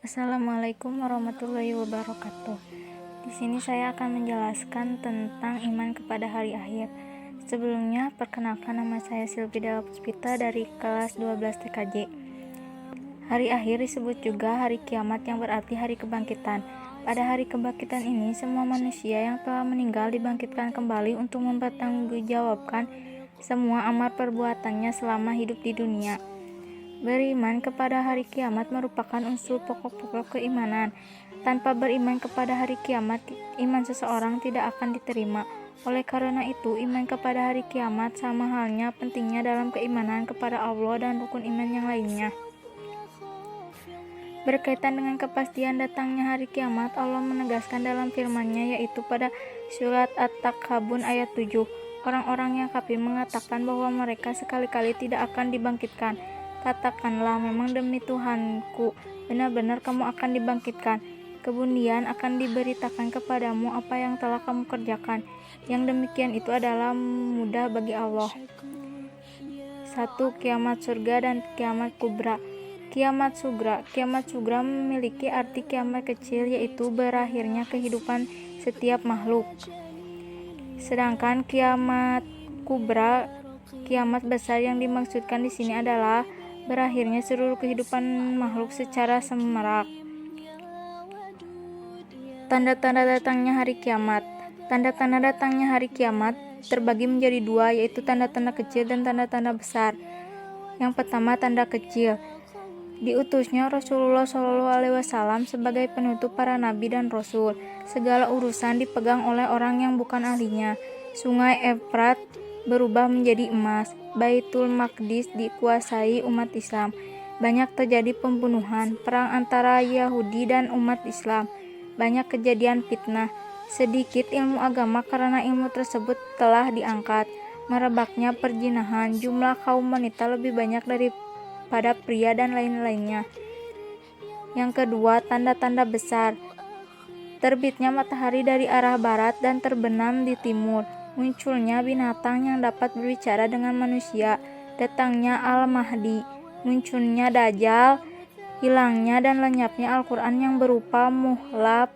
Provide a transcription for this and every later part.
Assalamualaikum warahmatullahi wabarakatuh. Di sini saya akan menjelaskan tentang iman kepada hari akhir. Sebelumnya, perkenalkan, nama saya Silvi Della Puspita dari kelas 12 TKJ. Hari akhir disebut juga hari kiamat, yang berarti hari kebangkitan. Pada hari kebangkitan ini, semua manusia yang telah meninggal dibangkitkan kembali untuk mempertanggungjawabkan semua amal perbuatannya selama hidup di dunia. Beriman kepada hari kiamat merupakan unsur pokok-pokok keimanan. Tanpa beriman kepada hari kiamat, iman seseorang tidak akan diterima. Oleh karena itu, iman kepada hari kiamat sama halnya pentingnya dalam keimanan kepada Allah dan rukun iman yang lainnya. Berkaitan dengan kepastian datangnya hari kiamat, Allah menegaskan dalam firman-Nya, yaitu pada surat At-Takabun ayat 7. Orang-orang yang kafir mengatakan bahwa mereka sekali-kali tidak akan dibangkitkan. Katakanlah, memang demi Tuhanku, benar-benar kamu akan dibangkitkan. Kemudian akan diberitakan kepadamu apa yang telah kamu kerjakan. Yang demikian itu adalah mudah bagi Allah. 1. Kiamat surga dan kiamat kubra. Kiamat sugra memiliki arti kiamat kecil, yaitu berakhirnya kehidupan setiap makhluk. Sedangkan kiamat kubra, kiamat besar yang dimaksudkan di sini adalah berakhirnya seluruh kehidupan makhluk secara semerak. Tanda-tanda datangnya hari kiamat. Tanda-tanda datangnya hari kiamat terbagi menjadi dua, yaitu tanda-tanda kecil dan tanda-tanda besar. Yang pertama, tanda kecil. Diutusnya Rasulullah SAW sebagai penutup para nabi dan rasul. Segala urusan dipegang oleh orang yang bukan ahlinya. Sungai Efrat berubah menjadi emas. Baitul Maqdis dikuasai umat Islam. Banyak terjadi pembunuhan, perang antara Yahudi dan umat Islam. Banyak kejadian fitnah. Sedikit ilmu agama karena ilmu tersebut telah diangkat. Merebaknya perzinahan. Jumlah kaum wanita lebih banyak daripada pria dan lain-lainnya. Yang kedua, tanda-tanda besar. Terbitnya matahari dari arah barat dan terbenam di timur. Munculnya binatang yang dapat berbicara dengan manusia. Datangnya Al-Mahdi. Munculnya Dajjal. Hilangnya dan lenyapnya Al-Quran yang berupa muhlaf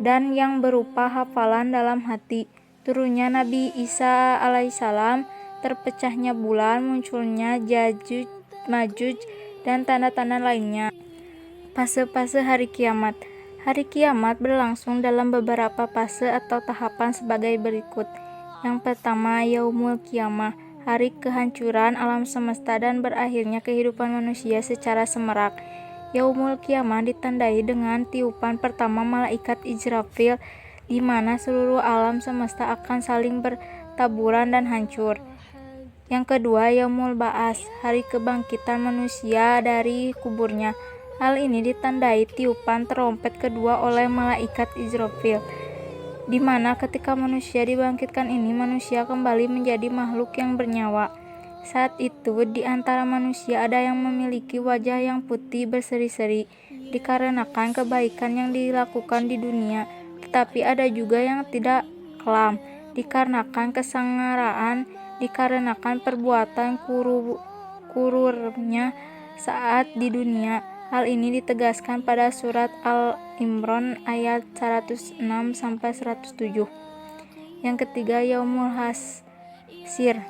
dan yang berupa hafalan dalam hati. Turunnya Nabi Isa alaihissalam. Terpecahnya bulan. Munculnya Yajuj Majuj dan tanda-tanda lainnya. Fase-fase hari kiamat. Hari kiamat berlangsung dalam beberapa fase atau tahapan sebagai berikut. Yang pertama, Yaumul Qiyamah, hari kehancuran alam semesta dan berakhirnya kehidupan manusia secara semerak. Yaumul Qiyamah ditandai dengan tiupan pertama malaikat Israfil, di mana seluruh alam semesta akan saling bertaburan dan hancur. Yang kedua, Yaumul Ba'ats, hari kebangkitan manusia dari kuburnya. Hal ini ditandai tiupan trompet kedua oleh malaikat Israfil, di mana ketika manusia dibangkitkan ini, manusia kembali menjadi makhluk yang bernyawa. Saat itu, di antara manusia ada yang memiliki wajah yang putih berseri-seri, dikarenakan kebaikan yang dilakukan di dunia, tetapi ada juga yang tidak kelam, dikarenakan kesengaraan, dikarenakan perbuatan kururnya saat di dunia. Hal ini ditegaskan pada surat Al-Imran ayat 106-107. Yang ketiga, Yaumul Hasyr,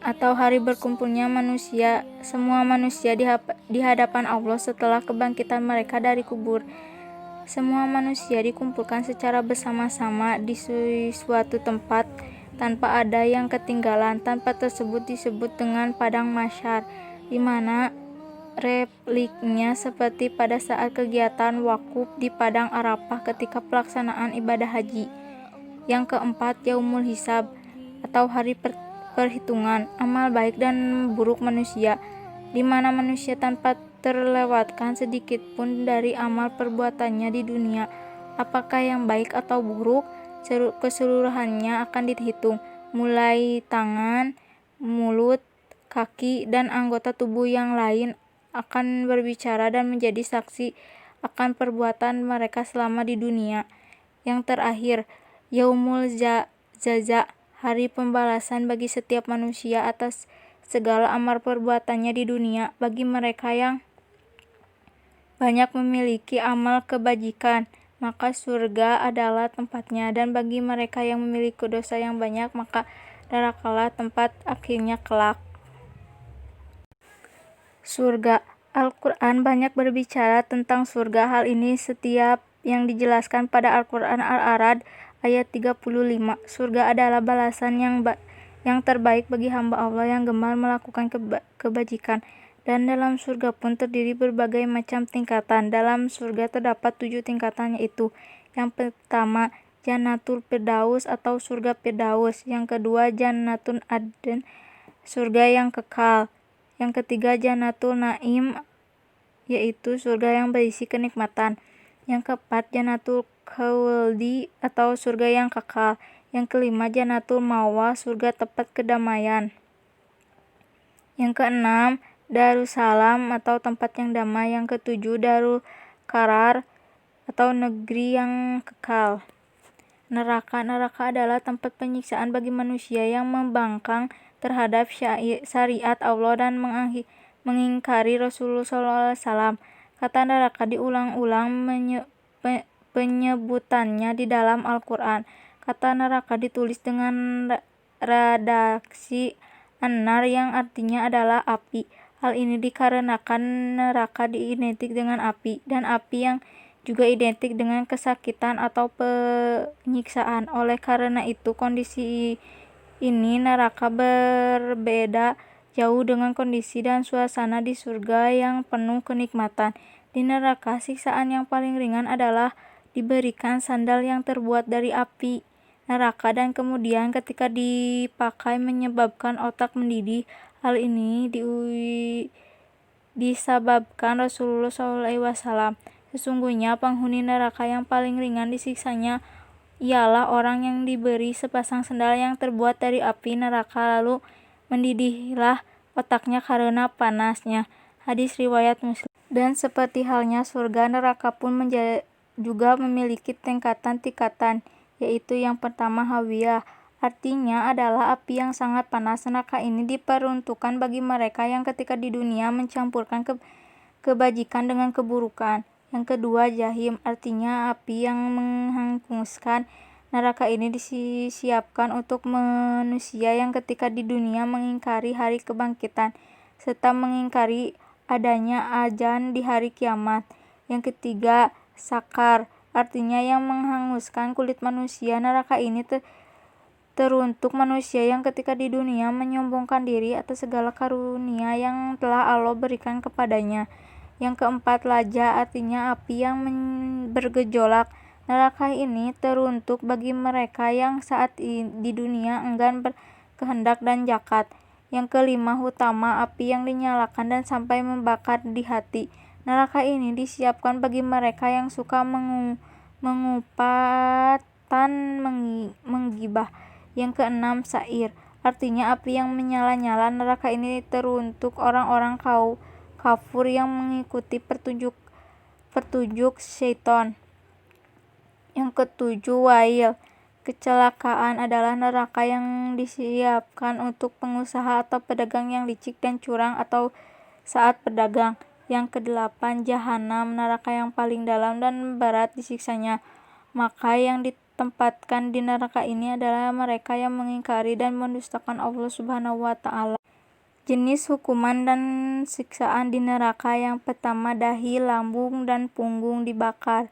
atau hari berkumpulnya manusia, semua manusia di hadapan Allah setelah kebangkitan mereka dari kubur. Semua manusia dikumpulkan secara bersama-sama di suatu tempat tanpa ada yang ketinggalan. Tempat tersebut disebut dengan padang mahsyar, di mana repliknya seperti pada saat kegiatan wakuf di padang Arafah ketika pelaksanaan ibadah haji. Yang keempat, Yaumul Hisab, atau hari perhitungan amal baik dan buruk manusia, di mana manusia tanpa terlewatkan sedikit pun dari amal perbuatannya di dunia, apakah yang baik atau buruk, keseluruhannya akan dihitung, mulai tangan, mulut, kaki, dan anggota tubuh yang lain akan berbicara dan menjadi saksi akan perbuatan mereka selama di dunia. Yang terakhir, Yaumul Jaza, hari pembalasan bagi setiap manusia atas segala amal perbuatannya di dunia. Bagi mereka yang banyak memiliki amal kebajikan, maka surga adalah tempatnya, dan bagi mereka yang memiliki dosa yang banyak, maka nerakalah tempat akhirnya kelak. Surga. Al-Quran banyak berbicara tentang surga. Hal ini setiap yang dijelaskan pada Al-Quran Al-A'raf ayat 35. Surga adalah balasan yang terbaik bagi hamba Allah yang gemar melakukan kebajikan. Dan dalam surga pun terdiri berbagai macam tingkatan. Dalam surga terdapat 7 tingkatan, yaitu yang pertama Jannatul Firdaus atau surga Firdaus, yang kedua Jannatul Adn, surga yang kekal, yang ketiga Jannatul Naim, yaitu surga yang berisi kenikmatan, yang keempat Jannatul Khuldi atau surga yang kekal, yang kelima Jannatul Ma'wa, surga tempat kedamaian, yang keenam Darussalam atau tempat yang damai, yang ketujuh Darul Qarar atau negeri yang kekal. Neraka. Neraka adalah tempat penyiksaan bagi manusia yang membangkang terhadap syariat Allah dan mengingkari Rasulullah SAW. Kata neraka diulang-ulang penyebutannya di dalam Al-Quran. Kata neraka ditulis dengan redaksi an-nar yang artinya adalah api. Hal ini dikarenakan neraka identik dengan api, dan api yang juga identik dengan kesakitan atau penyiksaan. Oleh karena itu, kondisi ini neraka berbeda jauh dengan kondisi dan suasana di surga yang penuh kenikmatan. Di neraka, siksaan yang paling ringan adalah diberikan sandal yang terbuat dari api neraka dan kemudian ketika dipakai menyebabkan otak mendidih. Hal ini disebabkan Rasulullah SAW. Sesungguhnya penghuni neraka yang paling ringan disiksanya ialah orang yang diberi sepasang sandal yang terbuat dari api neraka, lalu mendidihlah otaknya karena panasnya. Hadis riwayat Muslim. Dan seperti halnya surga, neraka pun juga memiliki tingkatan-tingkatan, yaitu yang pertama Hawiyah, artinya adalah api yang sangat panas. Neraka ini diperuntukkan bagi mereka yang ketika di dunia mencampurkan kebajikan dengan keburukan. Yang kedua Jahim, artinya api yang menghanguskan. Neraka ini disiapkan untuk manusia yang ketika di dunia mengingkari hari kebangkitan serta mengingkari adanya azan di hari kiamat. Yang ketiga Sakar, artinya yang menghanguskan kulit manusia. Neraka ini teruntuk manusia yang ketika di dunia menyombongkan diri atas segala karunia yang telah Allah berikan kepadanya. Yang keempat Laja, artinya api yang bergejolak. Neraka ini teruntuk bagi mereka yang saat di dunia enggan berkehendak dan jakat. Yang kelima Hutama, api yang dinyalakan dan sampai membakar di hati. Neraka ini disiapkan bagi mereka yang suka mengupat dan menggibah. Yang keenam Sa'ir, artinya api yang menyala-nyala. Neraka ini teruntuk orang-orang kafir yang mengikuti petunjuk syaitan. Yang ketujuh Wail, kecelakaan, adalah neraka yang disiapkan untuk pengusaha atau pedagang yang licik dan curang atau saat pedagang. Yang kedelapan Jahanam, neraka yang paling dalam dan berat disiksanya. Maka yang ditempatkan di neraka ini adalah mereka yang mengingkari dan mendustakan Allah Subhanahu wa Ta'ala. Jenis hukuman dan siksaan di neraka: yang pertama dahi, lambung, dan punggung dibakar.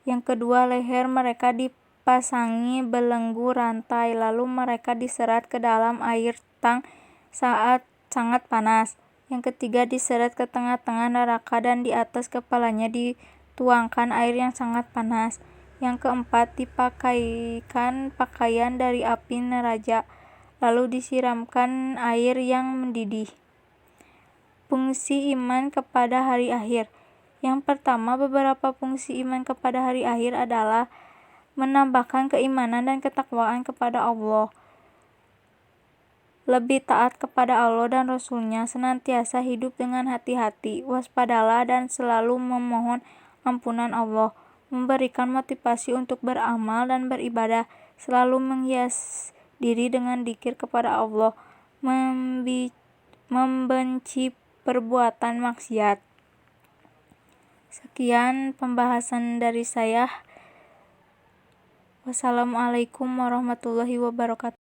Yang kedua leher mereka dipasangi belenggu rantai, lalu mereka diseret ke dalam air tang saat sangat panas. Yang ketiga diseret ke tengah-tengah neraka dan di atas kepalanya dituangkan air yang sangat panas. Yang keempat dipakaikan pakaian dari api neraja, lalu disiramkan air yang mendidih. Fungsi iman kepada hari akhir. Yang pertama, beberapa fungsi iman kepada hari akhir adalah menambahkan keimanan dan ketakwaan kepada Allah, lebih taat kepada Allah dan Rasul-Nya, senantiasa hidup dengan hati-hati, waspadalah dan selalu memohon ampunan Allah, memberikan motivasi untuk beramal dan beribadah, selalu menghias diri dengan dzikir kepada Allah, membenci perbuatan maksiat. Sekian pembahasan dari saya. Wassalamualaikum warahmatullahi wabarakatuh.